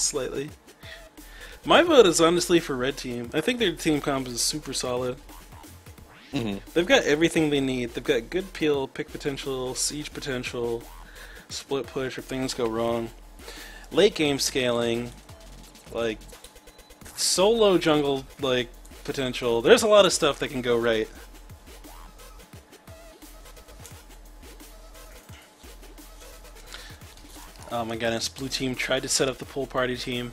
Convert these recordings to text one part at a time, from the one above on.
slightly. My vote is honestly for red team. I think their team comp is super solid. They've got everything they need. They've got good peel, pick potential, siege potential, split push if things go wrong, late game scaling, like solo jungle like potential. There's a lot of stuff that can go right. Oh my goodness, blue team tried to set up the pool party team.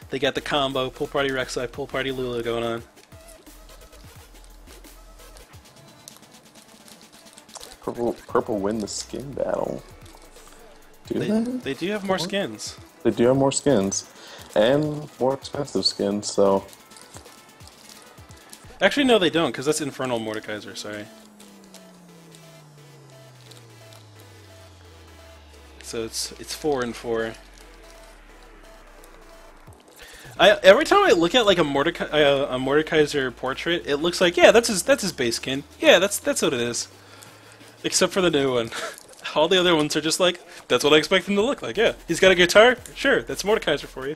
They got the combo, pool party Rek'Sai, pool party Lulu going on. Purple win the skin battle. They do have more skins. They do have more skins. And more expensive skins, so... Actually, no, they don't, because that's Infernal Mordekaiser, sorry. So it's 4 and 4. Every time I look at like a Mordekaiser portrait, it looks like, yeah, that's his base skin. Yeah, that's what it is. Except for the new one. All the other ones are just like, that's what I expect him to look like, yeah. He's got a guitar? Sure, that's Mordekaiser for you.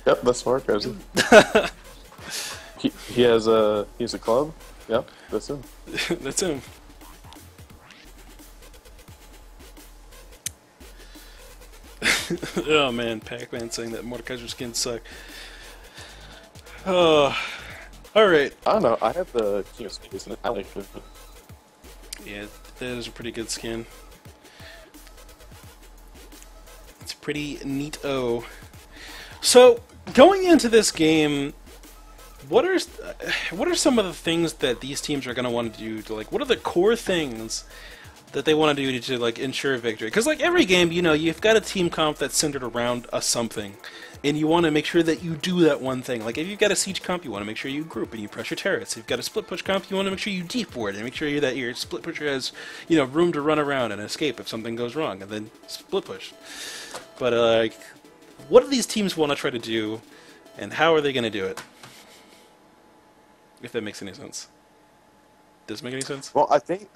Yep, that's Mordekaiser. he has a club? Yep, that's him. That's him. Oh man, Pac-Man saying that Mordekaiser skins suck. Oh, alright. I don't know, I have the King of Space and I like it. Yeah, that is a pretty good skin. It's pretty neat-o. So, going into this game, what are some of the things that these teams are going to want to do to, like, what are the core things that they want to do to like ensure victory? Because like every game, you know, you've got a team comp that's centered around a something, and you want to make sure that you do that one thing. Like if you've got a siege comp, you want to make sure you group and you pressure turrets. If you've got a split push comp, you want to make sure you deep board and make sure that your split pusher has, you know, room to run around and escape if something goes wrong, and then split push. But like, what do these teams want to try to do, and how are they going to do it? If that makes any sense. Does it make any sense? Well, I think,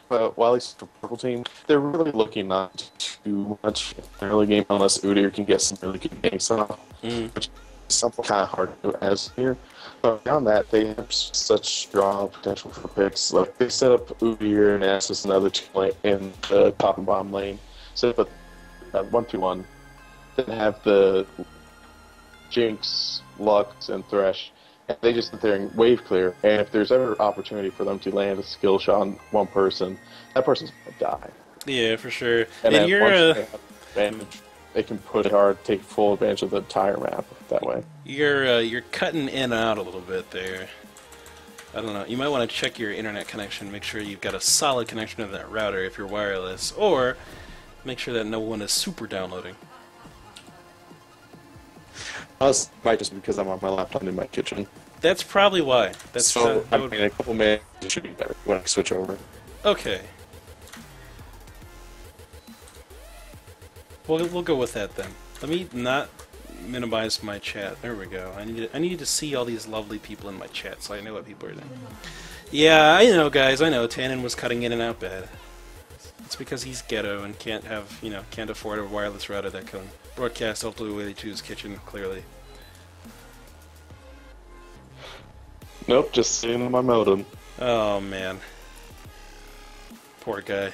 while it's the purple team, they're really looking not too much in the early game unless Udyr can get some really good games off, which is something kind of hard to do as here. But beyond that, they have such strong potential for picks. Like they set up Udyr and Assus and other two in the top and bottom lane, set up a 1-2-1, then have the Jinx, Lux, and Thresh. And they just sit there and wave clear, and if there's ever opportunity for them to land a skill shot on one person, that person's gonna die. Yeah, for sure. And you're they can push hard, take full advantage of the entire map that way. You're cutting in and out a little bit there. I don't know. You might want to check your internet connection, make sure you've got a solid connection to that router if you're wireless, or make sure that no one is super downloading. Might just because I'm on my laptop in my kitchen. That's probably why. That's so I mean, a couple minutes should be better when I switch over. Okay. We'll go with that then. Let me not minimize my chat. There we go. I need to see all these lovely people in my chat so I know what people are doing. Yeah, I know, guys. I know. Tannen was cutting in and out bad. It's because he's ghetto and can't afford a wireless router that can broadcast ultimately to his kitchen, clearly. Nope, just sitting on my modem. Oh, man. Poor guy.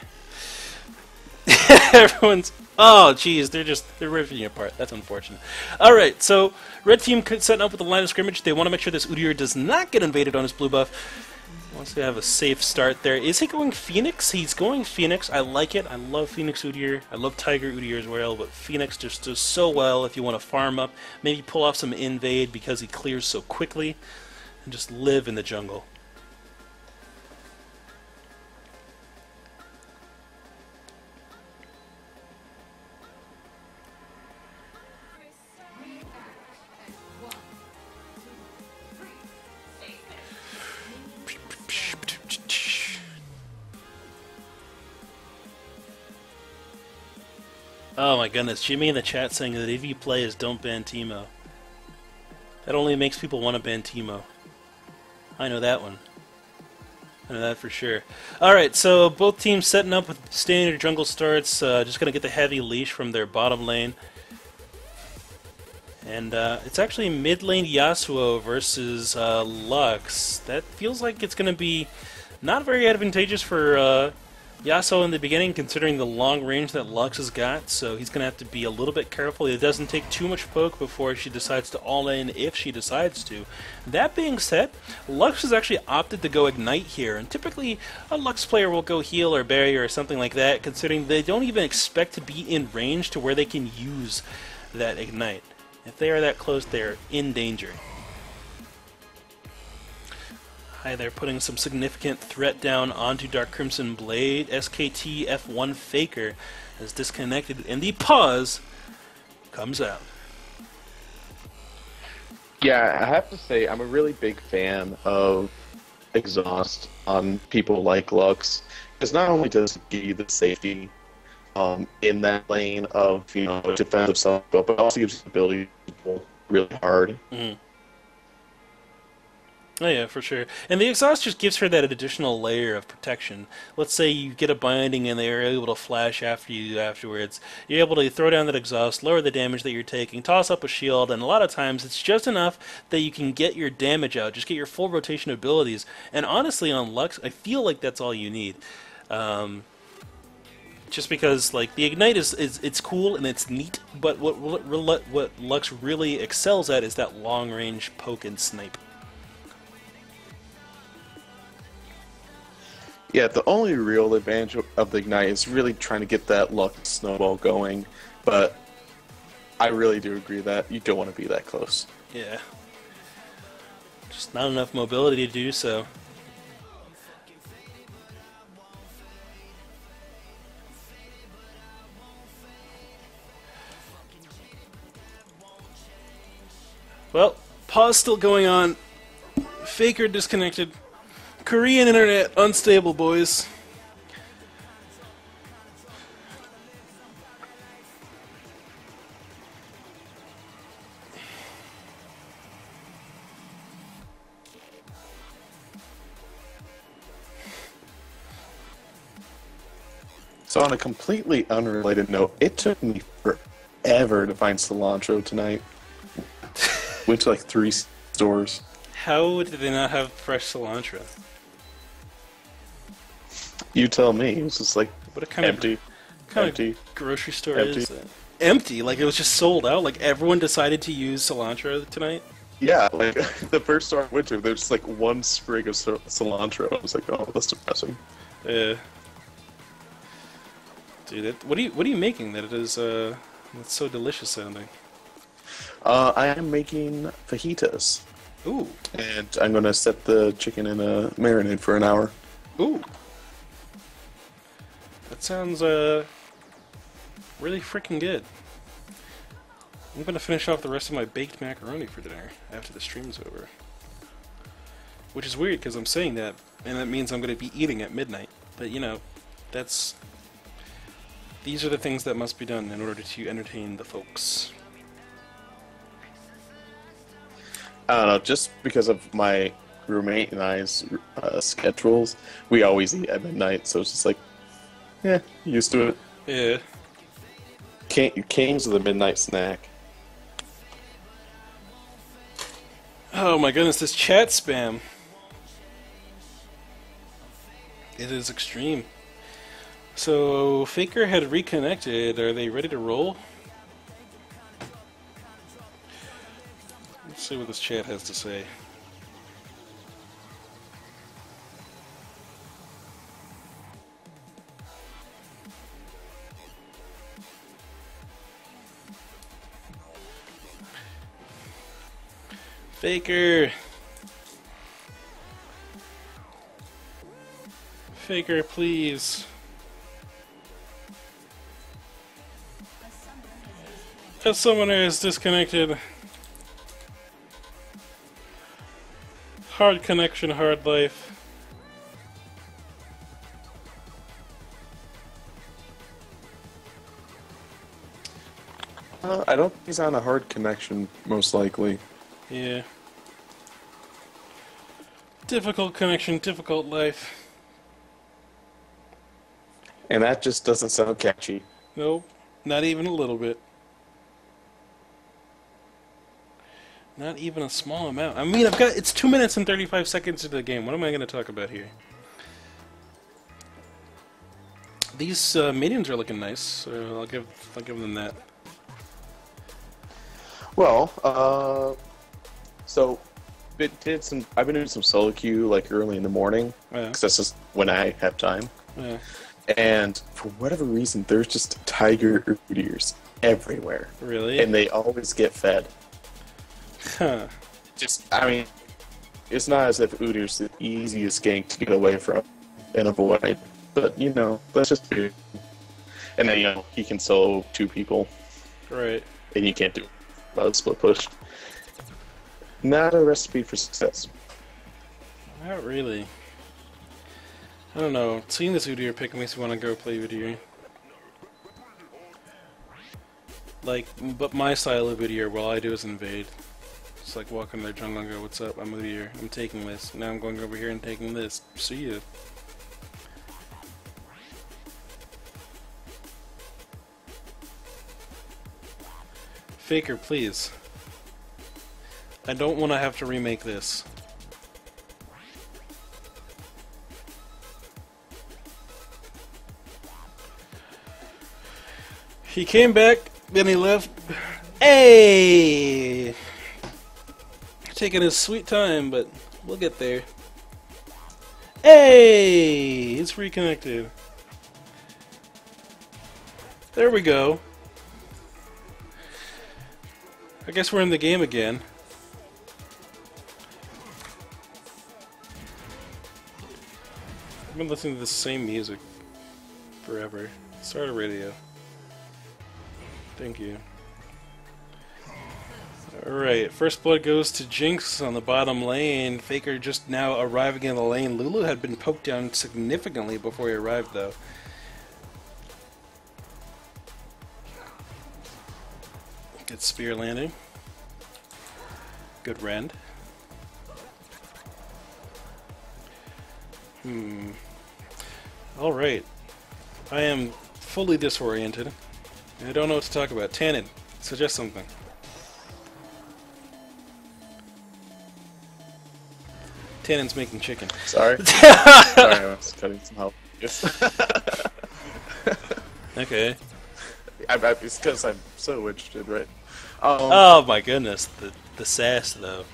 Everyone's... Oh, geez, they're ripping you apart. That's unfortunate. Alright, so, red team setting up with the line of scrimmage. They want to make sure this Udyr does not get invaded on his blue buff. Wants to have a safe start there. Is he going Phoenix? He's going Phoenix. I like it. I love Phoenix Udyr. I love Tiger Udyr as well, but Phoenix just does so well if you want to farm up. Maybe pull off some invade because he clears so quickly, and just live in the jungle. Oh my goodness, Jimmy in the chat saying that if you play as don't ban Teemo. That only makes people want to ban Teemo. I know that one. I know that for sure. Alright, so both teams setting up with standard jungle starts, just gonna get the heavy leash from their bottom lane. And it's actually mid lane Yasuo versus Lux. That feels like it's going to be not very advantageous for Yasuo in the beginning, considering the long range that Lux has got. So he's going to have to be a little bit careful. It doesn't take too much poke before she decides to all in, if she decides to. That being said, Lux has actually opted to go Ignite here, and typically a Lux player will go heal or barrier or something like that, considering they don't even expect to be in range to where they can use that Ignite. If they are that close, they're in danger. Hi there, putting some significant threat down onto Dark Crimson Blade. SKT F1 Faker is disconnected, and the pause comes out. Yeah, I have to say, I'm a really big fan of exhaust on people like Lux, because not only does it give you the safety in that lane of, defensive self, but also gives you the ability to pull really hard. Mm-hmm. Oh yeah, for sure. And the exhaust just gives her that additional layer of protection. Let's say you get a binding and they are able to flash after you afterwards. You're able to throw down that exhaust, lower the damage that you're taking, toss up a shield, and a lot of times it's just enough that you can get your damage out, just get your full rotation abilities. And honestly, on Lux, I feel like that's all you need. Just because, like, the Ignite is it's cool and it's neat, but what Lux really excels at is that long-range poke and snipe. Yeah, the only real advantage of the Ignite is really trying to get that Lux snowball going, but I really do agree that you don't want to be that close. Yeah. Just not enough mobility to do so. Well, pause still going on. Faker disconnected. Korean internet unstable, boys. So on a completely unrelated note, it took me forever to find cilantro tonight. Went to like 3 stores. How did they not have fresh cilantro? You tell me. It was just like What a kind empty. of grocery store Empty. is that? Empty? Like it was just sold out? Like everyone decided to use cilantro tonight? Yeah, like the first store I went to, there's just like 1 sprig of cilantro. I was like, oh, that's depressing. Yeah. Dude, what are you making that it is it's so delicious sounding? I am making fajitas. Ooh. And I'm gonna set the chicken in a marinade for an hour. Ooh. That sounds really freaking good. I'm gonna finish off the rest of my baked macaroni for dinner after the stream's over. Which is weird because I'm saying that, and that means I'm gonna be eating at midnight. But these are the things that must be done in order to entertain the folks. I don't know, just because of my roommate and I's schedules, we always eat at midnight, so it's just like, yeah, used to it. Yeah. Kings of the midnight snack. Oh my goodness, this chat spam. It is extreme. So, Faker had reconnected. Are they ready to roll? Let's see what this chat has to say. Faker! Faker, please. A summoner is disconnected. Hard connection, hard life. I don't think he's on a hard connection, most likely. Yeah. Difficult connection, difficult life. And that just doesn't sound catchy. Nope, not even a little bit. Not even a small amount. I mean, it's 2 minutes and 35 seconds into the game. What am I going to talk about here? These minions are looking nice. So I'll give them that. Well, so I've been doing some solo queue like early in the morning because that's just when I have time. Yeah. And for whatever reason, there's just tiger Udyrs everywhere. Really? And they always get fed. Huh. I mean, it's not as if Udyr's the easiest gank to get away from and avoid, but that's just weird. And then he can solo 2 people, Right. and you can't do a split push. Not a recipe for success. Not really. I don't know. Seeing this Udyr pick makes me want to go play Udyr. But my style of Udyr, all I do is invade. Just like walk in their jungle and go, "What's up? I'm Udyr. I'm taking this. Now I'm going over here and taking this. See ya." Faker, please. I don't want to have to remake this. He came back, then he left. Hey! Taking his sweet time, but we'll get there. Hey! It's reconnected. There we go. I guess we're in the game again. I've been listening to the same music forever. Start a radio. Thank you. Alright, first blood goes to Jinx on the bottom lane. Faker just now arriving in the lane. Lulu had been poked down significantly before he arrived, though. Good spear landing. Good rend. Alright. I am fully disoriented. I don't know what to talk about. Tannen, suggest something. Tannen's making chicken. Sorry. Sorry, I was cutting some help. Yes. Okay. It's because I'm so interested, right? Oh my goodness, the sass though.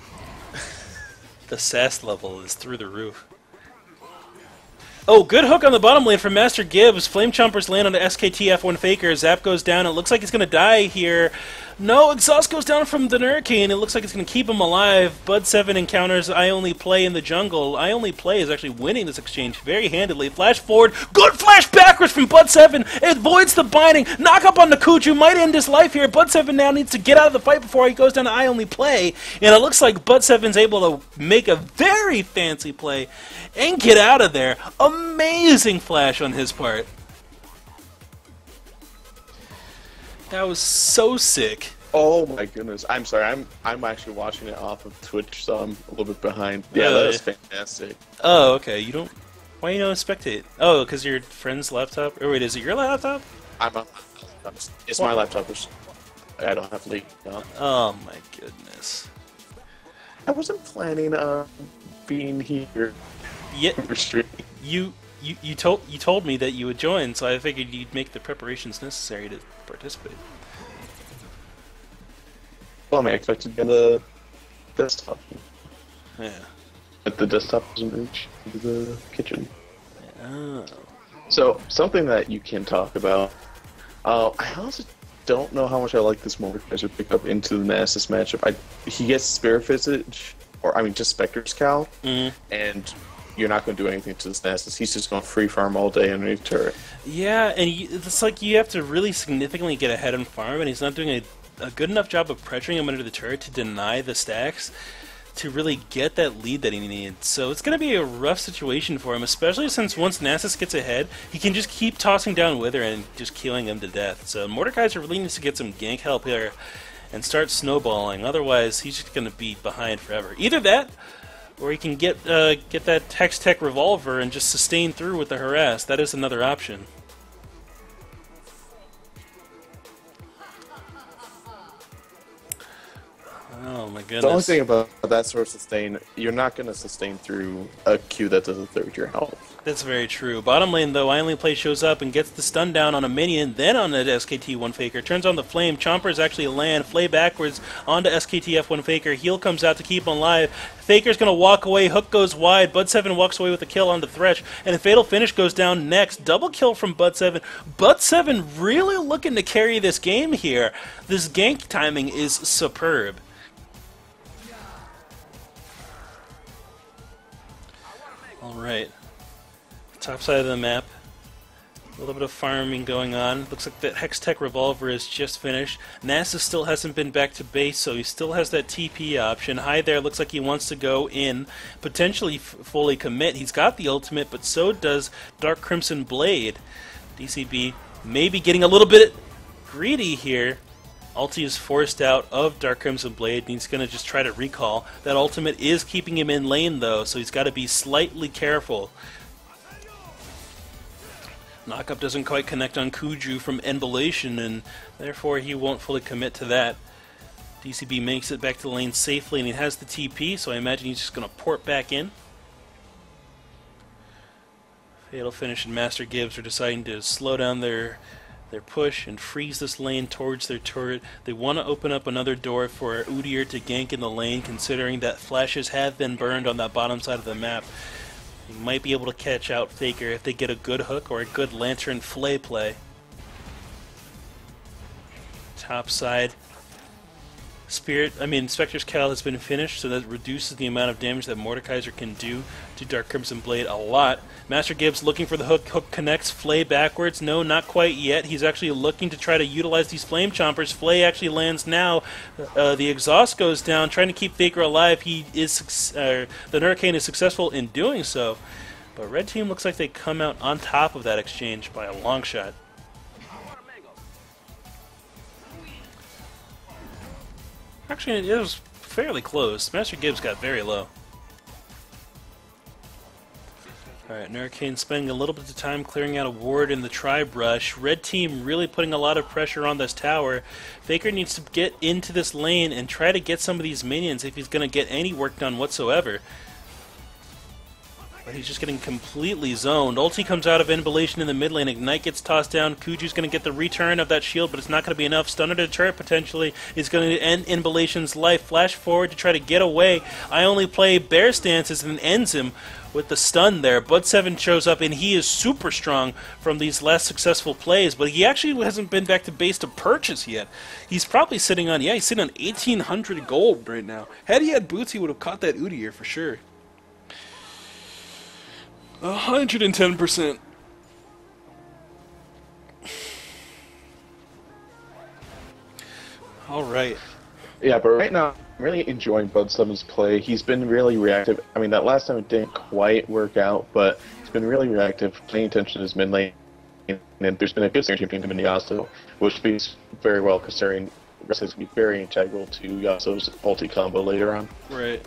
The sass level is through the roof. Oh, good hook on the bottom lane from Master Gibbs. Flame Chompers land on the SKTF1 Faker. Zap goes down. It looks like he's going to die here. No, exhaust goes down from the Hurricane. It looks like it's going to keep him alive. Bud7 encounters I Only Play in the jungle. I Only Play is actually winning this exchange very handedly. Flash forward. Good flash backwards from Bud7. It avoids the binding. Knock up on Nakuju. Might end his life here. Bud7 now needs to get out of the fight before he goes down to I Only Play. And it looks like Bud7's able to make a very fancy play and get out of there. Amazing flash on his part. That was so sick. Oh my goodness! I'm sorry. I'm actually watching it off of Twitch, so I'm a little bit behind. Yeah, Really? that was fantastic. Oh, okay. You don't. Why you don't spectate? Oh, because your friend's laptop. Or wait, is it your laptop? It's my laptop. I don't have leak. No. Oh my goodness. I wasn't planning on being here. Yeah, For streaming. you told me that you would join, so I figured you'd make the preparations necessary to participate. Well, I mean, I expected to get the desktop, Yeah. but the desktop doesn't reach into the kitchen. Oh. So something that you can talk about. I also don't know how much I like this Mordekaiser pickup into the Nasus matchup. He gets Spirit Visage, or I mean, just Spectre's Cowl, and you're not going to do anything to this Nasus. He's just going to free farm all day underneath turret. Yeah, and it's like you have to really significantly get ahead on farm, and he's not doing a good enough job of pressuring him under the turret to deny the stacks to really get that lead that he needs. So it's going to be a rough situation for him, especially since once Nasus gets ahead, he can just keep tossing down Wither and just killing him to death. So Mordekaiser really needs to get some gank help here and start snowballing. Otherwise, he's just going to be behind forever. Either that, or he can get that Hex Tech Revolver and just sustain through with the harass. That is another option. Oh my The only goodness. thing about that sort of sustain, you're not going to sustain through a Q that does a third your health. That's very true. Bottom lane, though, I Only Play shows up and gets the stun down on a minion, then on the SKT1 Faker. Turns on the flame. Chompers actually land. Flay backwards onto SKTF1 Faker. Heal comes out to keep him alive. Faker's going to walk away. Hook goes wide. Bud7 walks away with a kill on the Thresh. And the Fatal Finish goes down next. Double kill from Bud7. Bud7 really looking to carry this game here. This gank timing is superb. Alright. Top side of the map. A little bit of farming going on. Looks like that Hextech Revolver is just finished. NASA still hasn't been back to base, so he still has that TP option. High there looks like he wants to go in, potentially fully commit. He's got the ultimate, but so does Dark Crimson Blade. DCB maybe getting a little bit greedy here. Ulti is forced out of Dark Crimson Blade, and he's going to just try to recall. That ultimate is keeping him in lane, though, so he's got to be slightly careful. Knockup doesn't quite connect on Kuju from Embolation, and therefore he won't fully commit to that. DCB makes it back to the lane safely, and he has the TP, so I imagine he's just going to port back in. Fatal Finish and Master Gibbs are deciding to slow down their push and freeze this lane towards their turret. They want to open up another door for Udyr to gank in the lane, considering that flashes have been burned on that bottom side of the map. You might be able to catch out Faker if they get a good hook or a good Lantern Flay play. Top side. Spectre's Cal has been finished, so that reduces the amount of damage that Mordekaiser can do to Dark Crimson Blade a lot. Master Gibbs looking for the hook. Hook connects. Flay backwards. No, not quite yet. He's actually looking to try to utilize these Flame Chompers. Flay actually lands now. The exhaust goes down, trying to keep Faker alive. The Hurricane is successful in doing so. But Red Team looks like they come out on top of that exchange by a long shot. Actually, it was fairly close. Master Gibbs got very low. Alright, Hurricane spending a little bit of time clearing out a ward in the tri-brush. Red Team really putting a lot of pressure on this tower. Faker needs to get into this lane and try to get some of these minions if he's going to get any work done whatsoever. But he's just getting completely zoned. Ulti comes out of Embolation in the mid lane. Ignite gets tossed down. Kuju's going to get the return of that shield, but it's not going to be enough. Stunner to the turret potentially is going to end Embolation's life. Flash forward to try to get away. I Only Play Bear Stances and ends him with the stun there. Bud7 shows up, and he is super strong from these last successful plays, but he actually hasn't been back to base to purchase yet. He's probably sitting on, he's sitting on 1,800 gold right now. Had he had boots, he would have caught that Udyr for sure. 110%. All right. Yeah, but right now, I'm really enjoying Bud7's play. He's been really reactive. I mean, that last time it didn't quite work out, but he's been really reactive, paying attention to his mid lane. And there's been a good synergy between him and Yasuo, which speaks very well considering Rest is going to be very integral to Yasuo's ulti combo later on. Right.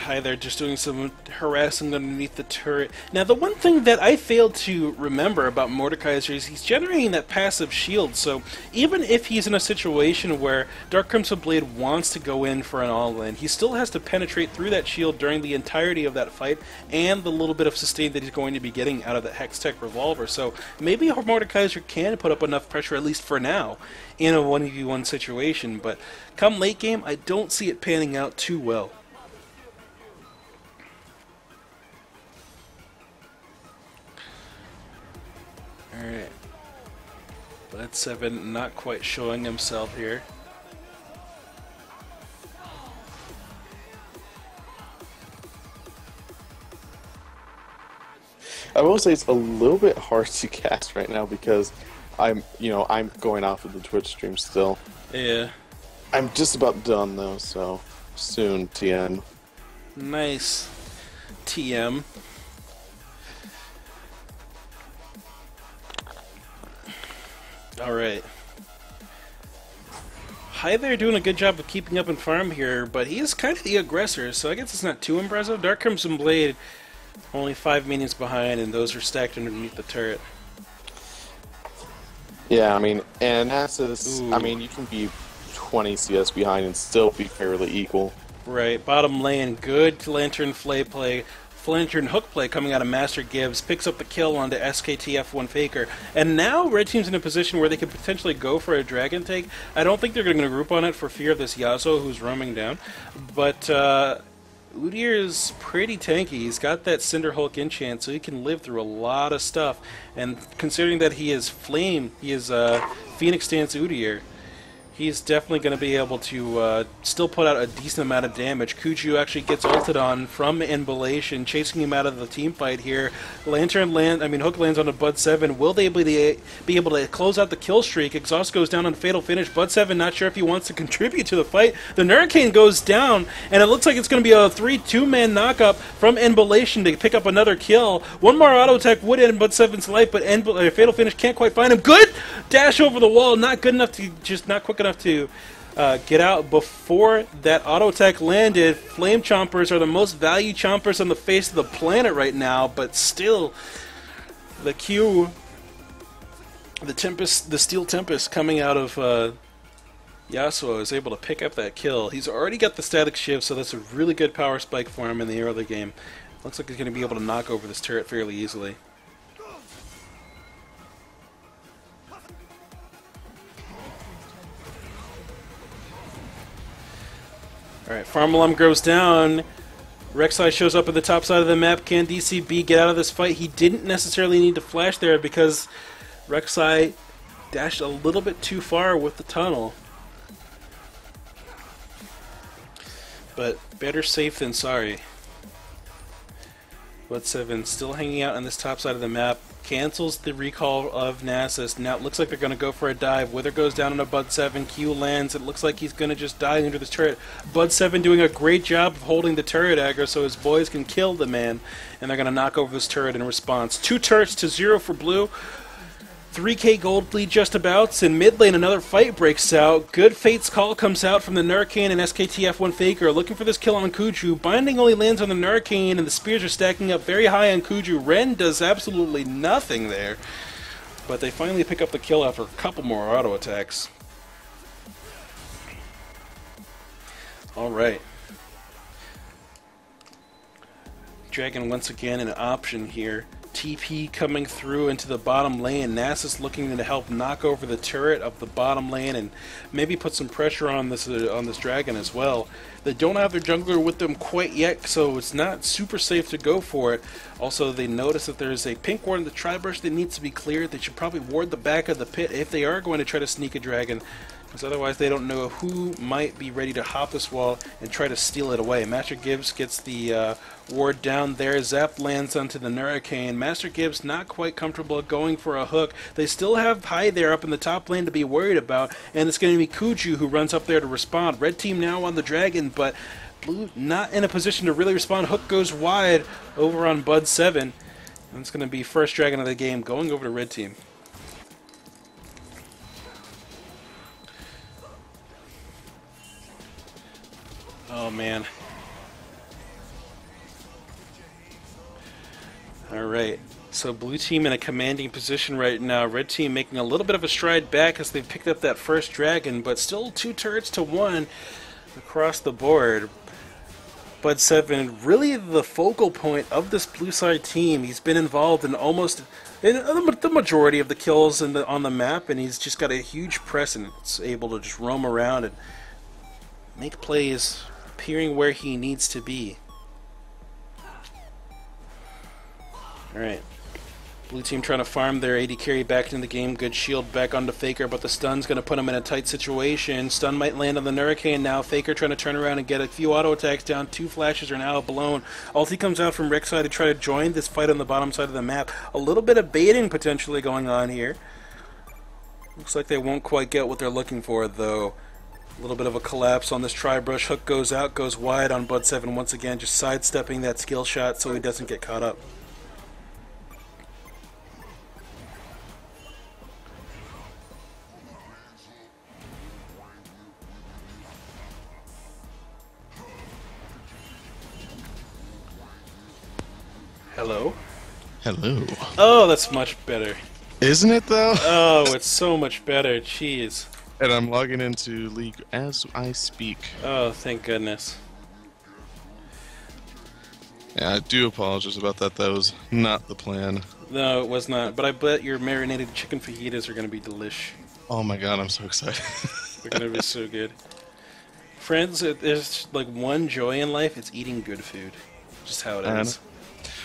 Hi there, just doing some harassing underneath the turret. Now, the one thing that I failed to remember about Mordekaiser is he's generating that passive shield, so even if he's in a situation where Dark Crimson Blade wants to go in for an all-in, he still has to penetrate through that shield during the entirety of that fight, and the little bit of sustain that he's going to be getting out of the Hextech Revolver. So maybe Mordekaiser can put up enough pressure, at least for now, in a 1v1 situation, but come late game, I don't see it panning out too well. Alright. Bud7 not quite showing himself here. I will say it's a little bit hard to cast right now because I'm going off of the Twitch stream still. Yeah. I'm just about done though, so soon, TN. Nice. TM. Alright. Hi there, doing a good job of keeping up in farm here, but he is kind of the aggressor, so I guess it's not too impressive. Dark Crimson Blade, only 5 minions behind, and those are stacked underneath the turret. Yeah, I mean, and NASA's, I Ooh. mean, you can be 20 CS behind and still be fairly equal. Right, bottom lane, good Lantern Flay play, Lantern Hook play coming out of Master Gibbs, picks up the kill onto SKTF1 Faker, and now Red Team's in a position where they could potentially go for a Dragon take. I don't think they're going to group on it for fear of this Yasuo who's roaming down, but Udyr is pretty tanky. He's got that Cinder Hulk enchant, so he can live through a lot of stuff, and considering that he is Flame, he is Phoenix Dance Udyr, he's definitely going to be able to still put out a decent amount of damage. Kuju actually gets ulted on from Inbolation, chasing him out of the team fight here. Hook lands on a Bud 7. Will they be able to close out the kill streak? Exhaust goes down on Fatal Finish. Bud 7 not sure if he wants to contribute to the fight. The Hurricane goes down, and it looks like it's going to be a 3-2-man knockup from Inbolation to pick up another kill. One more auto attack would end Bud 7's life, but Fatal Finish can't quite find him. Good dash over the wall, not good enough to, just not quick enough to get out before that auto attack landed. Flame Chompers are the most value chompers on the face of the planet right now, but still, the Q, the Steel Tempest coming out of Yasuo is able to pick up that kill. He's already got the Static Shiv, so that's a really good power spike for him in the early game. Looks like he's going to be able to knock over this turret fairly easily. Alright, Farm Alarm goes down. Rek'Sai shows up at the top side of the map. Can DCB get out of this fight? He didn't necessarily need to flash there because Rek'Sai dashed a little bit too far with the tunnel. But better safe than sorry. Bud 7 still hanging out on this top side of the map. Cancels the recall of Nasus. Now it looks like they're going to go for a dive. Wither goes down on a Bud 7. Q lands. It looks like he's going to just die under this turret. Bud 7 doing a great job of holding the turret aggro so his boys can kill the man. And they're going to knock over this turret in response. 2 turrets to 0 for blue. 3k gold lead just about. In mid lane, another fight breaks out. Good Fate's Call comes out from the Hurricane and SKTF1 Faker. Looking for this kill on Kuju. Binding only lands on the Hurricane, and the spears are stacking up very high on Kuju. Ren does absolutely nothing there. But they finally pick up the kill after a couple more auto attacks. Alright. Dragon once again an option here. TP coming through into the bottom lane. Nasus looking to help knock over the turret of the bottom lane and maybe put some pressure on this dragon as well. They don't have their jungler with them quite yet, so it's not super safe to go for it. Also, they notice that there's a pink ward in the tri-brush that needs to be cleared. They should probably ward the back of the pit if they are going to try to sneak a dragon, because otherwise they don't know who might be ready to hop this wall and try to steal it away. Master Gibbs gets the ward down there. Zap lands onto the Hurricane. Master Gibbs not quite comfortable going for a hook. They still have High there up in the top lane to be worried about, and it's going to be Kuju who runs up there to respond. Red team now on the dragon, but blue not in a position to really respond. Hook goes wide over on Bud 7. And it's going to be first dragon of the game going over to red team. Oh man. Alright, so blue team in a commanding position right now. Red team making a little bit of a stride back as they've picked up that first dragon, but still 2 turrets to 1 across the board. Bud 7, really the focal point of this blue side team. He's been involved in almost the majority of the kills on the map, and he's just got a huge presence, able to just roam around and make plays, appearing where he needs to be. Alright. Blue team trying to farm their AD carry back into the game. Good shield back onto Faker, but the stun's going to put him in a tight situation. Stun might land on the Hurricane now. Faker trying to turn around and get a few auto attacks down. 2 flashes are now blown. Ulti comes out from Rek'Sai to try to join this fight on the bottom side of the map. A little bit of baiting potentially going on here. Looks like they won't quite get what they're looking for, though. A little bit of a collapse on this tri-brush. Hook goes out, goes wide on Bud 7 once again, just sidestepping that skill shot so he doesn't get caught up. Hello? Hello. Oh, that's much better. Isn't it though? Oh, it's so much better. Jeez. And I'm logging into League as I speak. Oh, thank goodness. Yeah, I do apologize about that. That was not the plan. No, it was not. But I bet your marinated chicken fajitas are going to be delish. Oh my god, I'm so excited. They're going to be so good. Friends, there's like one joy in life. It's eating good food. Just how it is.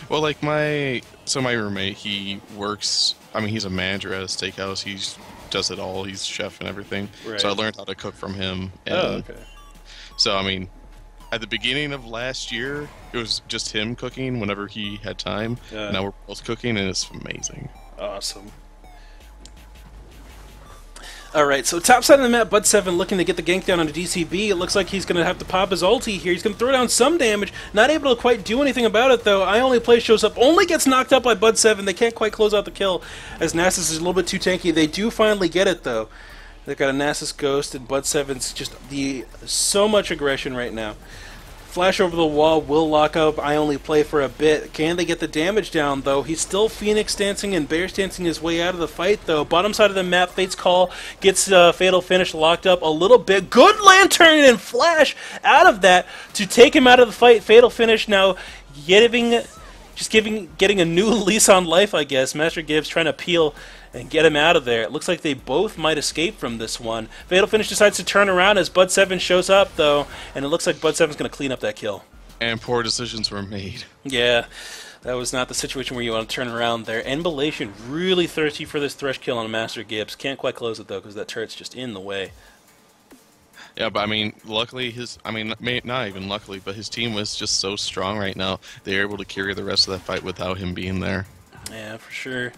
Well, like my roommate, he works. I mean, he's a manager at a steakhouse. He does it all. He's chef and everything. Right. So I learned how to cook from him. And Oh, okay. so I mean, at the beginning of last year, it was just him cooking whenever he had time. Now we're both cooking, and it's amazing. Awesome. Alright, so top side of the map, Bud7 looking to get the gank down onto DCB. It looks like he's going to have to pop his ulti here. He's going to throw down some damage. Not able to quite do anything about it, though. I Only Play shows up, only gets knocked up by Bud7. They can't quite close out the kill, as Nasus is a little bit too tanky. They do finally get it, though. They've got a Nasus Ghost, and Bud7's just so much aggression right now. Flash over the wall will lock up I Only Play for a bit. Can they get the damage down, though? He's still Phoenix dancing and Bear dancing his way out of the fight, though. Bottom side of the map, Fate's Call gets Fatal Finish locked up a little bit. Good Lantern and Flash out of that to take him out of the fight. Fatal Finish now getting a new lease on life, I guess. Master Gibbs trying to peel and get him out of there. It looks like they both might escape from this one. Fatal Finish decides to turn around as Bud7 shows up, though, and it looks like Bud7's going to clean up that kill. And poor decisions were made. Yeah, that was not the situation where you want to turn around there. Embellation really thirsty for this Thresh kill on Master Gibbs. Can't quite close it, though, because that turret's just in the way. Yeah, but I mean, luckily not even luckily, but his team was just so strong right now. They were able to carry the rest of that fight without him being there. Yeah, for sure.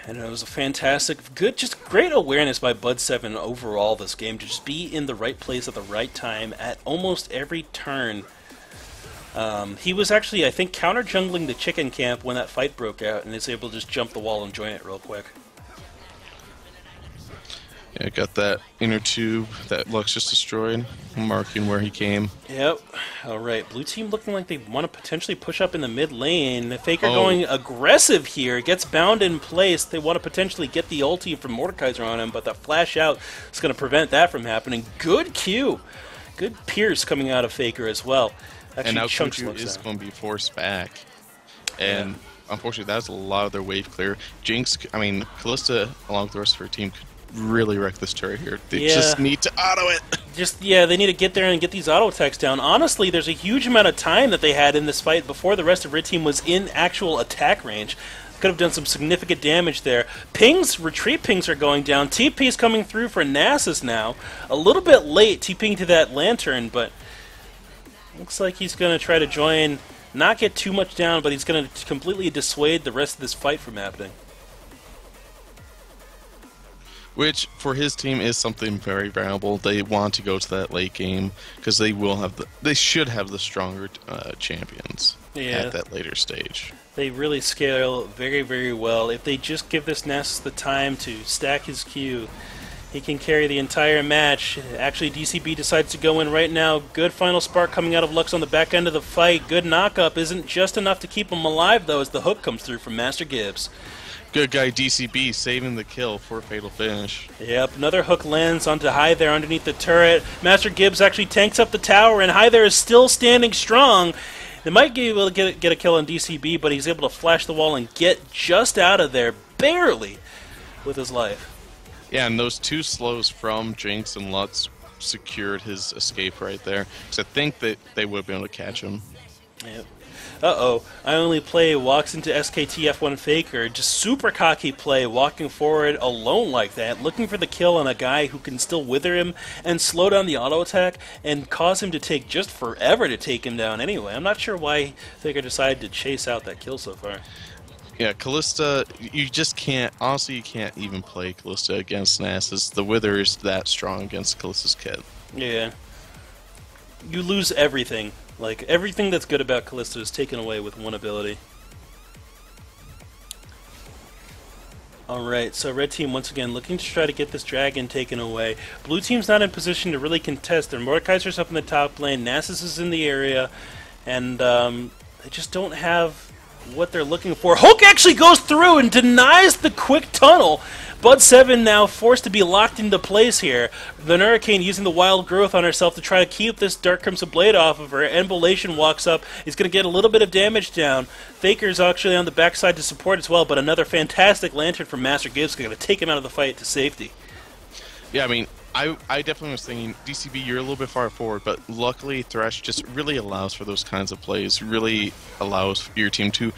And it was a fantastic, just great awareness by Bud7 overall this game to just be in the right place at the right time at almost every turn. He was actually, I think, counter-jungling the chicken camp when that fight broke out, and is able to just jump the wall and join it real quick. Yeah, got that inner tube that Lux just destroyed, marking where he came. Yep. Alright, blue team looking like they want to potentially push up in the mid lane. Faker going aggressive here, gets bound in place. They want to potentially get the ulti from Mordekaiser on him, but that flash out is going to prevent that from happening. Good Q. Good Pierce coming out of Faker as well. Actually, and now Chunks Q is going to be forced back. And unfortunately, that's a lot of their wave clear. Jinx, Kalista, along with the rest of her team, could really wreck this turret here. They just need to auto it. They need to get there and get these auto attacks down. Honestly, there's a huge amount of time that they had in this fight before the rest of Red Team was in actual attack range. Could have done some significant damage there. Retreat pings are going down. TP's coming through for Nasus now. A little bit late TPing to that Lantern, but looks like he's going to try to join, not get too much down, but he's going to completely dissuade the rest of this fight from happening. Which, for his team, is something very valuable. They want to go to that late game because they should have the stronger champions at that later stage. They really scale very, very well. If they just give this Nasus the time to stack his Q, he can carry the entire match. Actually, DCB decides to go in right now. Good final spark coming out of Lux on the back end of the fight. Good knock-up. Isn't just enough to keep him alive, though, as the hook comes through from Master Gibbs. Good guy DCB saving the kill for Fatal Finish. Yep, another hook lands onto High there underneath the turret. Master Gibbs actually tanks up the tower, and High there is still standing strong. They might be able to get a kill on DCB, but he's able to flash the wall and get just out of there, barely, with his life. Yeah, and those two slows from Jinx and Lutz secured his escape right there. Because I think that they would have been able to catch him. Yep. Uh-oh. I Only Play walks into SKT F1 Faker. Just super cocky play, walking forward alone like that, looking for the kill on a guy who can still wither him and slow down the auto attack and cause him to take just forever to take him down anyway. I'm not sure why Faker decided to chase out that kill so far. Yeah, Kalista, you just can't, honestly, you can't even play Kalista against Nasus. The Wither is that strong against Kalista's kit. Yeah. You lose everything. Like, everything that's good about Kalista is taken away with one ability. Alright, so Red Team once again looking to try to get this dragon taken away. Blue Team's not in position to really contest. Their Mordekaiser's up in the top lane, Nasus is in the area, and they just don't have what they're looking for. Hulk actually goes through and denies the quick tunnel. Bud 7 now forced to be locked into place here. The Hurricane using the wild growth on herself to try to keep this Dark Crimson Blade off of her. Embolation walks up. He's going to get a little bit of damage down. Faker's actually on the backside to support as well, but another fantastic Lantern from Master Gibbs is going to take him out of the fight to safety. Yeah, I mean, I definitely was thinking, DCB, you're a little bit far forward, but luckily Thresh just really allows for those kinds of plays, really allows your team to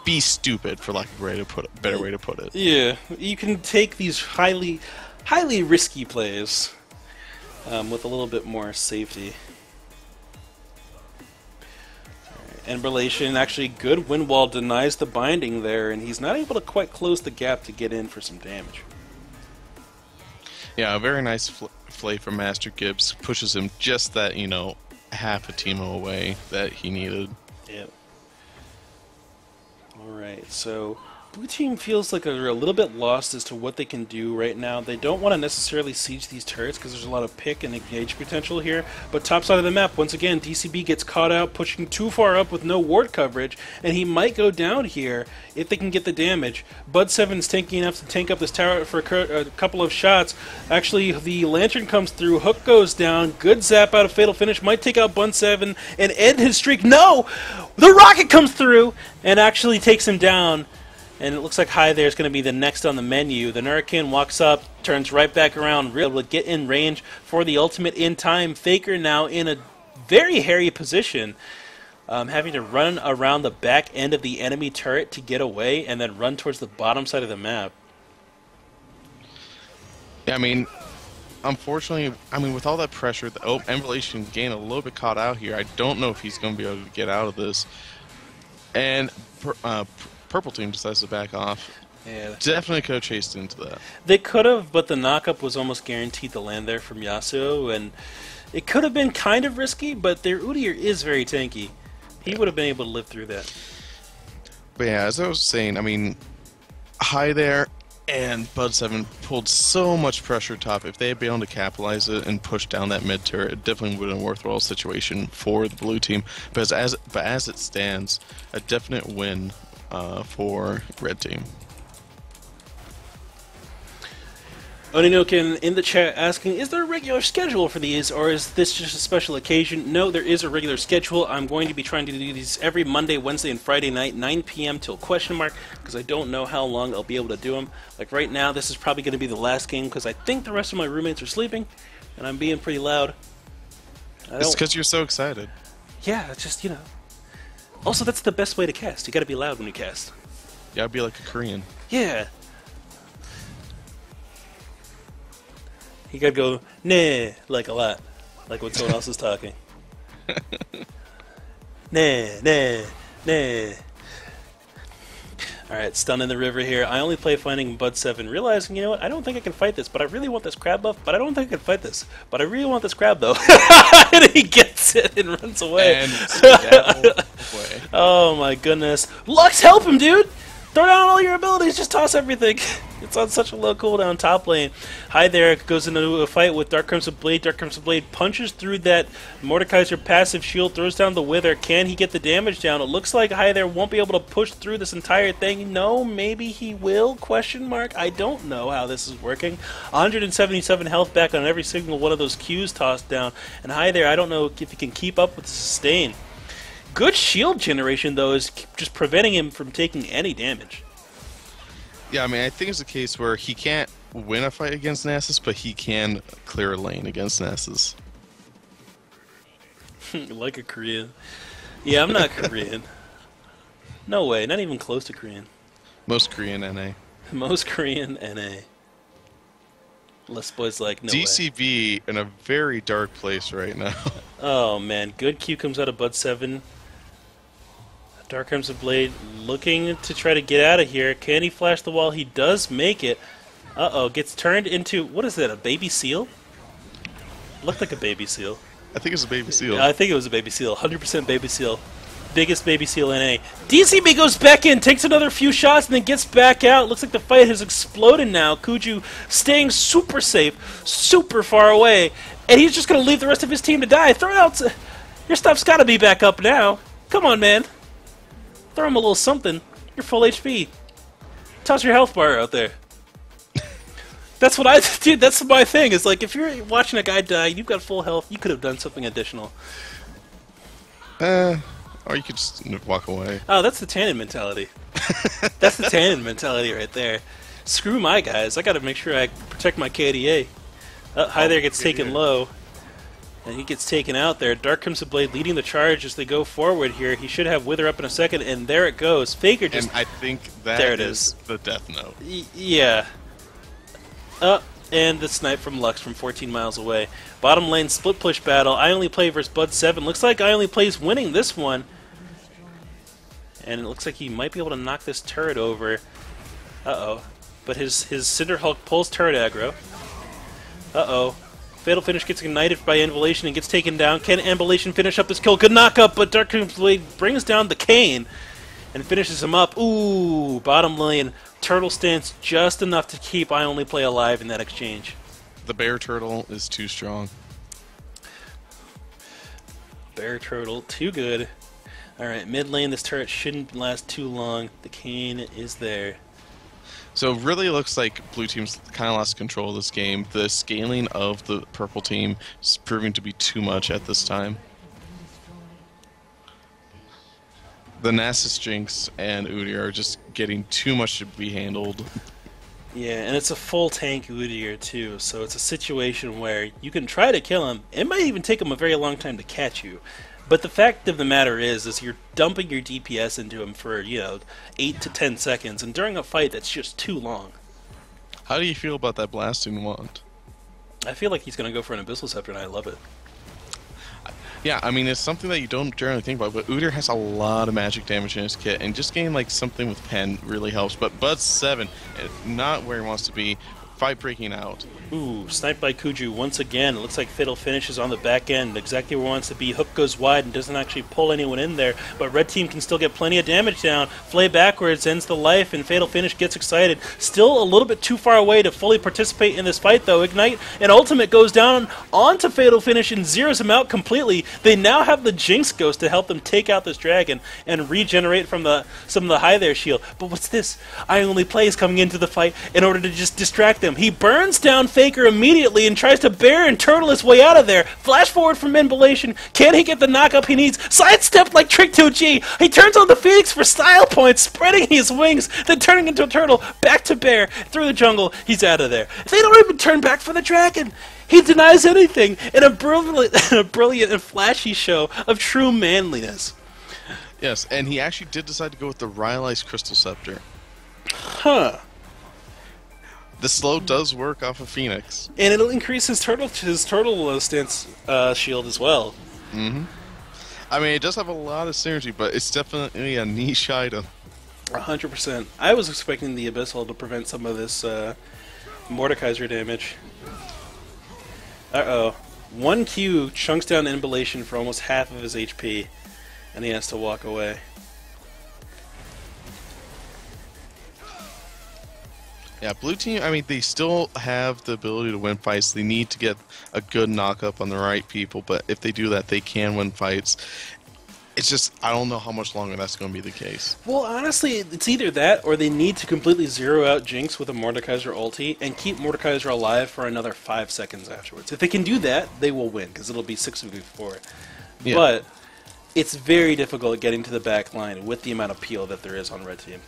be stupid, for lack of a better way to put it. Yeah, you can take these highly risky plays with a little bit more safety. Embolation, actually good wind wall, denies the binding there, and he's not able to quite close the gap to get in for some damage. Yeah, a very nice flay from Master Gibbs. Pushes him just that, you know, half a teemo away that he needed. Yep. Alright, so blue team feels like they're a little bit lost as to what they can do right now. They don't want to necessarily siege these turrets because there's a lot of pick and engage potential here. But top side of the map, once again, DCB gets caught out, pushing too far up with no ward coverage, and he might go down here if they can get the damage. Bud 7's tanky enough to tank up this tower for a couple of shots. Actually, the Lantern comes through, Hook goes down, good zap out of Fatal Finish, might take out Bud 7 and end his streak. No! The rocket comes through and actually takes him down. And it looks like High there is going to be the next on the menu. The Hurricane walks up, turns right back around, able to get in range for the ultimate in time. Faker now in a very hairy position, having to run around the back end of the enemy turret to get away and then run towards the bottom side of the map. Yeah, I mean, unfortunately, with all that pressure, the Embolation gain a little bit caught out here. I don't know if he's going to be able to get out of this. And Purple team decides to back off. Yeah. Definitely could have chased into that. They could have, but the knockup was almost guaranteed to land there from Yasuo, and it could have been kind of risky, but their Udyr is very tanky. He would have been able to live through that. But yeah, as I was saying, I mean, High there and Bud 7 pulled so much pressure top. If they had been able to capitalize it and push down that mid turret, it definitely would have been a worthwhile situation for the blue team. But as it stands, a definite win for red team. Oninoken in the chat asking, is there a regular schedule for these, or is this just a special occasion? No, there is a regular schedule. I'm going to be trying to do these every Monday, Wednesday, and Friday night, 9 p.m. till question mark, because I don't know how long I'll be able to do them. Like right now, this is probably going to be the last game, because I think the rest of my roommates are sleeping, and I'm being pretty loud. It's because you're so excited. Yeah, it's just, you know. Also, that's the best way to cast. You got to be loud when you cast. Yeah, I'd be like a Korean. Yeah. You gotta go, nah, like a lot. Like when someone else is talking. Nah, nah, nah. Alright, Stun in the river here. I only play finding Bud 7, realizing, you know what, I don't think I can fight this, but I really want this crab buff, but I don't think I can fight this. But I really want this crab, though. And he gets it and runs away. And away. Oh my goodness. Lux, help him, dude! Throw down all your abilities, just toss everything. It's on such a low cooldown top lane. High there goes into a fight with Dark Crimson Blade. Dark Crimson Blade punches through that Mordekaiser passive shield, throws down the Wither. Can he get the damage down? It looks like High there won't be able to push through this entire thing. No, maybe he will, question mark. I don't know how this is working. 177 health back on every single one of those Qs tossed down. And High there, I don't know if he can keep up with the sustain. Good shield generation, though, is just preventing him from taking any damage. Yeah, I mean, I think it's a case where he can't win a fight against Nasus, but he can clear a lane against Nasus. Like a Korean. Yeah, I'm not Korean. No way, not even close to Korean. Most Korean NA. Most Korean NA. Les Boy's like, no DCB way. In a very dark place right now. Oh, man. Good Q comes out of Bud 7. Dark Crimson Blade looking to try to get out of here. Can he flash the wall? He does make it. Uh-oh, gets turned into, what is that, a baby seal? Looked like a baby seal. I think it's a baby seal. I think it was a baby seal. 100% baby seal. Biggest baby seal NA. DCB goes back in, takes another few shots, and then gets back out. Looks like the fight has exploded now. Kuju staying super safe, super far away, and he's just going to leave the rest of his team to die. Throw it out. Your stuff's got to be back up now. Come on, man. throw him a little something. You're full HP. Toss your health bar out there. That's what dude, that's my thing. Is like, if you're watching a guy die, you've got full health, you could have done something additional. Or you could just walk away. Oh, that's the Tannen mentality. That's the Tannen mentality right there. Screw my guys. I gotta make sure I protect my KDA. Hi there gets taken low. And he gets taken out there. Dark Crimson Blade leading the charge as they go forward here. He should have Wither up in a second, and there it goes. Faker just... And I think that there it is the death note. Yeah. And the snipe from Lux from 14 miles away. Bottom lane split push battle. I only play versus Bud 7. Looks like I only plays winning this one. And it looks like he might be able to knock this turret over. Uh-oh. But his Cinder Hulk pulls turret aggro. Uh-oh. Fatal Finish gets ignited by Ambulation and gets taken down. Can Ambulation finish up this kill? Good knock-up, but Dark Crimson Blade brings down the Kane and finishes him up. Ooh, bottom lane. Turtle stance just enough to keep I Only Play alive in that exchange. The bear turtle is too strong. Bear turtle, too good. Alright, mid lane, this turret shouldn't last too long. The Kane is there. So it really looks like blue team's kind of lost control of this game. The scaling of the purple team is proving to be too much at this time. The Nasus Jinx and Udyr are just getting too much to be handled. Yeah, and it's a full tank Udyr too, so it's a situation where you can try to kill him. It might even take him a very long time to catch you. But the fact of the matter is you're dumping your DPS into him for, 8 to 10 seconds, and during a fight that's just too long. How do you feel about that blasting wand? I feel like he's going to go for an Abyssal Scepter, and I love it. Yeah, I mean, it's something that you don't generally think about, but Udyr has a lot of magic damage in his kit, and just getting, like, something with Pen really helps. But Bud 7, not where he wants to be, fight breaking out. Ooh, sniped by Kuju once again. It looks like Fatal Finish is on the back end, exactly where it wants to be. Hook goes wide and doesn't actually pull anyone in there, but Red Team can still get plenty of damage down. Flay backwards, ends the life, and Fatal Finish gets excited. Still a little bit too far away to fully participate in this fight, though. Ignite and Ultimate goes down onto Fatal Finish and zeroes him out completely. They now have the Jinx Ghost to help them take out this dragon and regenerate from some of the Hi There shield. But what's this? I Only Play is coming into the fight in order to just distract them. He burns down Faker immediately and tries to bear and turtle his way out of there. Flash forward from Imbulation. Can he get the knockup he needs? Sidestepped like Trick 2G. He turns on the Phoenix for style points, spreading his wings, then turning into a turtle, back to bear, through the jungle. He's out of there. They don't even turn back for the dragon. He denies anything in a brilliant and flashy show of true manliness. Yes, and he actually did decide to go with the Rylai's Crystal Scepter. Huh. The slow does work off of Phoenix. And it'll increase his turtle stance shield as well. Mm-hmm. I mean, it does have a lot of synergy, but it's definitely a niche item. 100%. I was expecting the Abyssal to prevent some of this Mordekaiser damage. Uh-oh. 1Q chunks down Imbulation for almost half of his HP, and he has to walk away. Yeah, blue team, I mean, they still have the ability to win fights. They need to get a good knock-up on the right people, but if they do that, they can win fights. It's just, I don't know how much longer that's going to be the case. Well, honestly, it's either that, or they need to completely zero out Jinx with a Mordekaiser ulti, and keep Mordekaiser alive for another 5 seconds afterwards. If they can do that, they will win, because it'll be 6v4. Yeah. But it's very difficult getting to the back line with the amount of peel that there is on red team.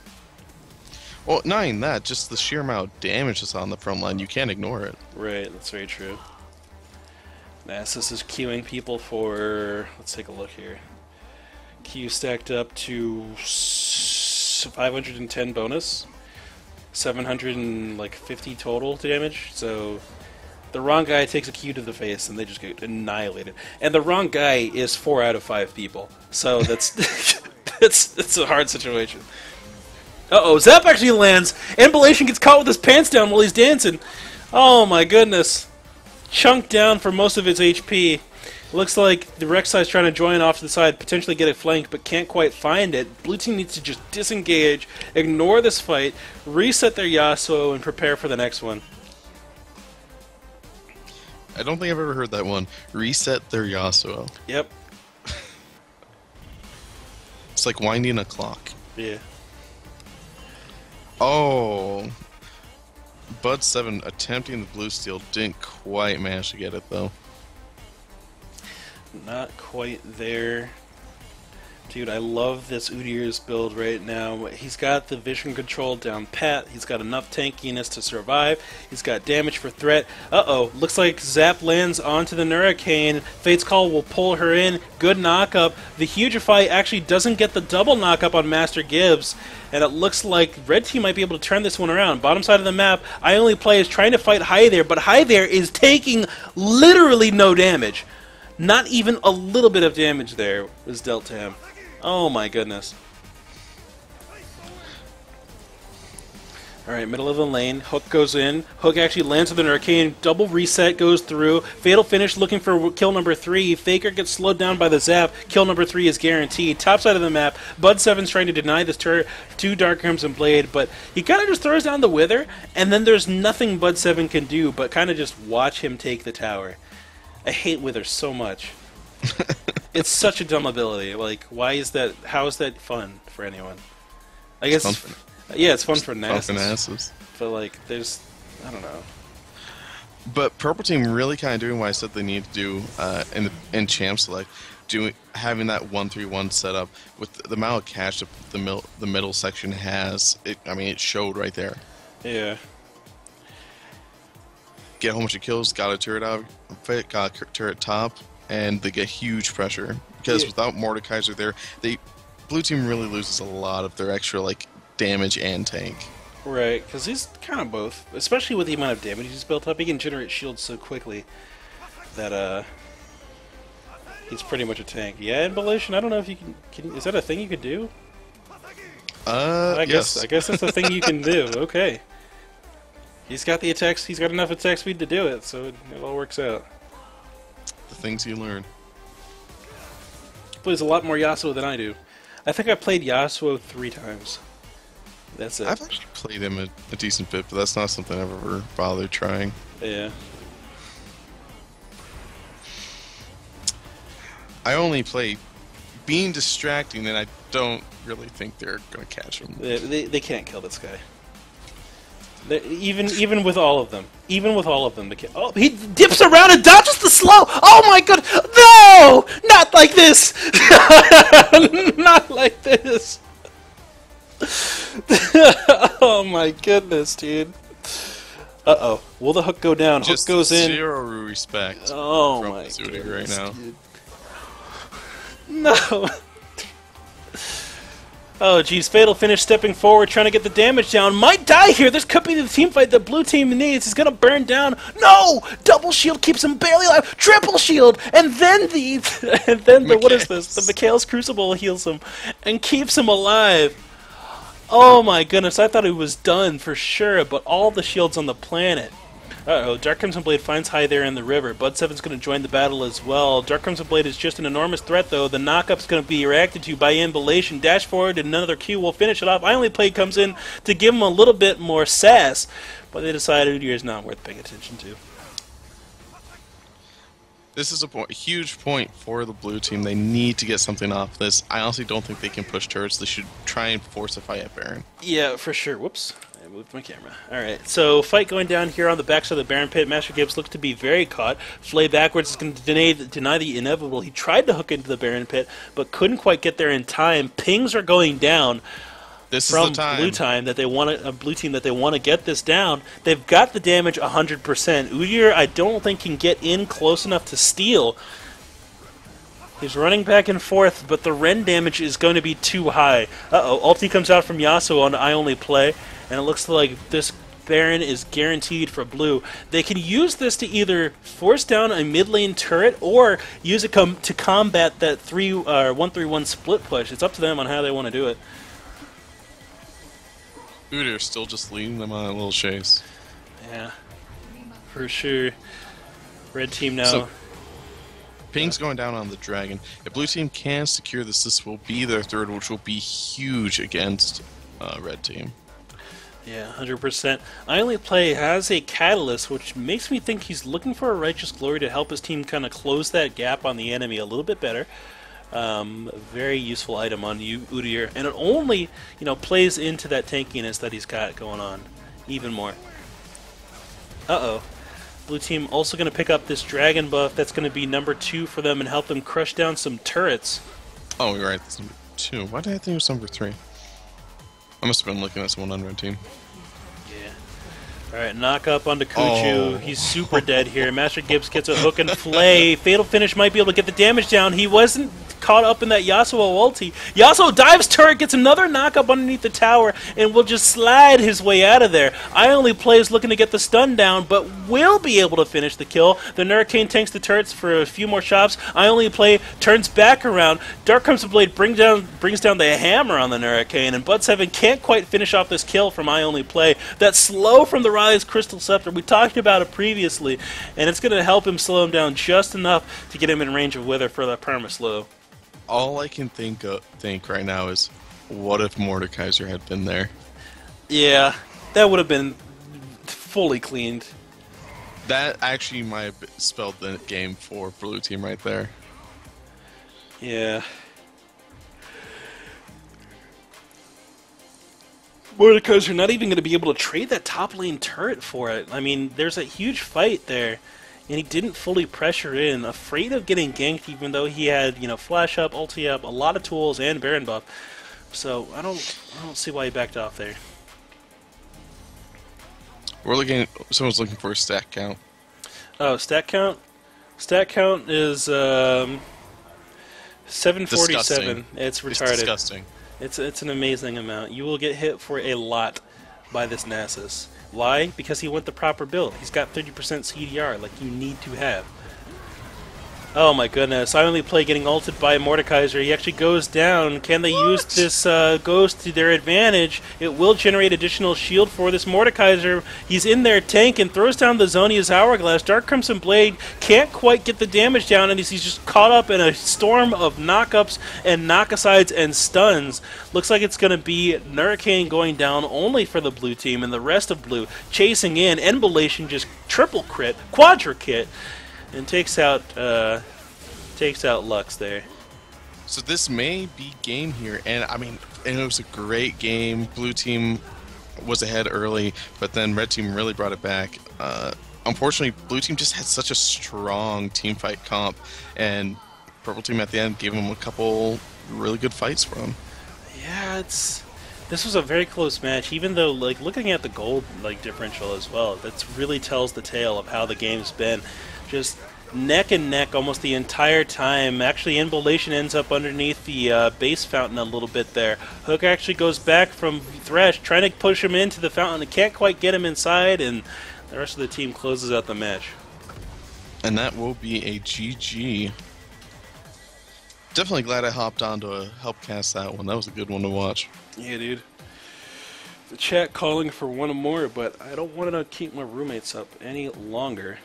Well, not even that, just the sheer amount of damage that's on the front line, you can't ignore it. Right, that's very true. Nasus is queuing people for... Let's take a look here. Q stacked up to 510 bonus, 750 total damage, so the wrong guy takes a Q to the face and they just get annihilated. And the wrong guy is 4 out of 5 people, so that's that's a hard situation. Uh-oh, Zap actually lands. Imbulation gets caught with his pants down while he's dancing. Oh my goodness. Chunked down for most of his HP. Looks like the Rek'Sai's trying to join off to the side, potentially get a flank, but can't quite find it. Blue team needs to just disengage, ignore this fight, reset their Yasuo, and prepare for the next one. I don't think I've ever heard that one. Reset their Yasuo. Yep. It's like winding a clock. Yeah. Oh. Bud 7 attempting the blue steal, didn't quite manage to get it though. Not quite there. Dude, I love this Udyr's build right now. He's got the vision control down pat. He's got enough tankiness to survive. He's got damage for threat. Uh-oh. Looks like Zap lands onto the Hurricane. Fate's Call will pull her in. Good knock-up. The Hugify actually doesn't get the double knock-up on Master Gibbs. And it looks like Red Team might be able to turn this one around. Bottom side of the map, I Only Play is trying to fight Hi There, but Hi There is taking literally no damage. Not even a little bit of damage there was dealt to him. Oh my goodness. Alright, middle of the lane. Hook goes in. Hook actually lands with an arcane. Double reset goes through. Fatal finish looking for kill number 3. Faker gets slowed down by the zap. Kill number 3 is guaranteed. Top side of the map. Bud 7's trying to deny this turret to Dark Crimson Blade, but he kind of just throws down the Wither, and then there's nothing Bud 7 can do but kind of just watch him take the tower. I hate Wither so much. It's such a dumb ability. Like, why is that? How is that fun for anyone? I guess, yeah, it's fun for NASs. But like, there's, I don't know. But Purple Team really kind of doing what I said they need to do in Champ Select, having that 1-3-1 setup with the amount of cash that the middle section has. I mean, it showed right there. Yeah. Get a whole bunch of kills, got a turret out, got a turret top, and they get huge pressure because without Mordekaiser there, blue team really loses a lot of their extra like damage and tank. Right, because he's kind of both, especially with the amount of damage he's built up. He can generate shields so quickly that he's pretty much a tank. Yeah, Embellation. I don't know if you can. Is that a thing you could do? I guess that's the thing you can do. Okay. He's got the attacks. He's got enough attack speed to do it, so it all works out. The things you learn. Plays a lot more Yasuo than I do. I think I played Yasuo 3 times. That's it. I've actually played him a decent bit, but that's not something I've ever bothered trying. Yeah. I only play being distracting, and I don't really think they're going to catch him. They can't kill this guy. Even with all of them. Even with all of them. Oh, he dips around and dodges the slow! Oh my god! No! Not like this! Not like this! Oh my goodness, dude. Uh-oh. Will the hook go down? Just hook goes in. Zero respect. Oh from my goodness, right now. dude. No! Oh, geez. Fatal finish stepping forward, trying to get the damage down. Might die here. This could be the team fight the blue team needs. He's going to burn down. No! Double shield keeps him barely alive. Triple shield! And then what is this? The Mikhail's Crucible heals him and keeps him alive. Oh my goodness. I thought he was done for sure, but all the shields on the planet. Uh-oh, Dark Crimson Blade finds Hi There in the river. Bud 7's going to join the battle as well. Dark Crimson Blade is just an enormous threat, though. The knockup's going to be reacted to by Embellation. Dash forward, and another Q will finish it off. I Only Play comes in to give him a little bit more sass, but they decided Udyr is not worth paying attention to. This is a huge point for the blue team. They need to get something off this. I honestly don't think they can push turrets. They should try and force a fight at Baron. Yeah, for sure. Whoops. I moved my camera. Alright, so fight going down here on the backside of the Baron Pit. Master Gibbs looks to be very caught. Flay backwards is going to deny the inevitable. He tried to hook into the Baron Pit, but couldn't quite get there in time. Pings are going down. This from is the time. Blue team that they want to get this down. They've got the damage 100%. Udyr, I don't think can get in close enough to steal. He's running back and forth, but the Ren damage is going to be too high. Uh-oh, ulti comes out from Yasuo on I Only Play, and it looks like this Baron is guaranteed for blue. They can use this to either force down a mid lane turret or use it to combat that 1-3-1 split push. It's up to them on how they want to do it. Udyr still just leading them on a little chase. Yeah, for sure. Red team now. So, Ping's going down on the dragon. If blue team can secure this will be their third, which will be huge against red team. Yeah, 100%. I Only Play has a catalyst, which makes me think he's looking for a Righteous Glory to help his team kind of close that gap on the enemy a little bit better. A very useful item on Udyr, and it only plays into that tankiness that he's got going on even more. Uh-oh. Blue team also going to pick up this dragon buff that's going to be number 2 for them and help them crush down some turrets. Oh, you're right. That's number 2. Why did I think it was number 3? I must have been looking at someone on red team. Yeah. Alright, knock up onto Kuchu. Oh. He's super dead here. Master Gibbs gets a hook and flay. Fatal Finish might be able to get the damage down. He wasn't caught up in that Yasuo ulti. Yasuo dives turret, gets another knock up underneath the tower, and will just slide his way out of there. I only plays looking to get the stun down, but will be able to finish the kill. The Hurricane tanks the turrets for a few more shots. I only play turns back around. Dark Crimson Blade brings down the hammer on the Hurricane, and Bud7 can't quite finish off this kill from I only play. That slow from the Rise Crystal Scepter, we talked about it previously, and it's going to help him slow him down just enough to get him in range of Wither for that perma slow. All I can think right now is, what if Mordekaiser had been there? Yeah, that would have been fully cleaned. That actually might have spelled the game for blue team right there. Yeah. Mordekaiser not even going to be able to trade that top lane turret for it. I mean, there's a huge fight there. And he didn't fully pressure in, afraid of getting ganked, even though he had, flash up, ulti up, a lot of tools, and Baron buff. So I don't see why he backed off there. Someone's looking for a stat count. Oh, stat count? Stat count is 747. Disgusting. It's retarded. It's disgusting. It's an amazing amount. You will get hit for a lot by this Nasus. Why? Because he went the proper build. He's got 30% CDR, like you need to have. Oh my goodness, I only play getting ulted by Mordekaiser. He actually goes down. Can they use this Ghost to their advantage? It will generate additional shield for this Mordekaiser. He's in there tank and throws down the Zonia's Hourglass. Dark Crimson Blade can't quite get the damage down, and he's just caught up in a storm of knockups and knockasides and stuns. Looks like it's going to be Hurricane going down only for the blue team, and the rest of blue chasing in. Embellation just triple crit, quadra kit. And takes out Lux there. So this may be game here, and it was a great game. Blue team was ahead early, but then red team really brought it back. Unfortunately, blue team just had such a strong team fight comp, and purple team at the end gave them a couple really good fights for them. Yeah, this was a very close match, even though looking at the gold differential as well, that really tells the tale of how the game's been. Just neck and neck almost the entire time. Actually, Embellation ends up underneath the base fountain a little bit there. Hook actually goes back from Thresh, trying to push him into the fountain. It can't quite get him inside, and the rest of the team closes out the match. And that will be a GG. Definitely glad I hopped on to help cast that one. That was a good one to watch. Yeah, dude. The chat calling for one more, but I don't want to keep my roommates up any longer.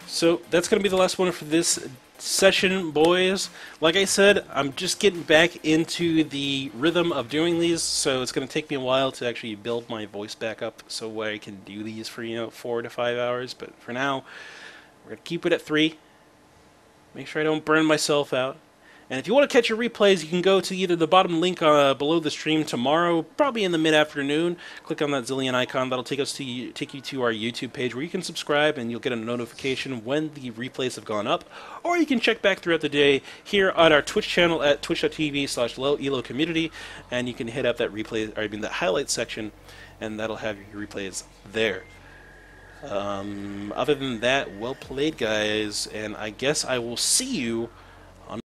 So that's going to be the last one for this session, boys. Like I said, I'm just getting back into the rhythm of doing these, so it's going to take me a while to actually build my voice back up so I can do these for 4 to 5 hours. But for now, we're going to keep it at 3. Make sure I don't burn myself out. And if you want to catch your replays, you can go to either the bottom link below the stream tomorrow, probably in the mid-afternoon. Click on that Zillion icon. That'll take you to our YouTube page where you can subscribe and you'll get a notification when the replays have gone up. Or you can check back throughout the day here on our Twitch channel at twitch.tv/LowElo Community, and you can hit up that that highlight section, and that'll have your replays there. Other than that, well played, guys, and I guess I will see you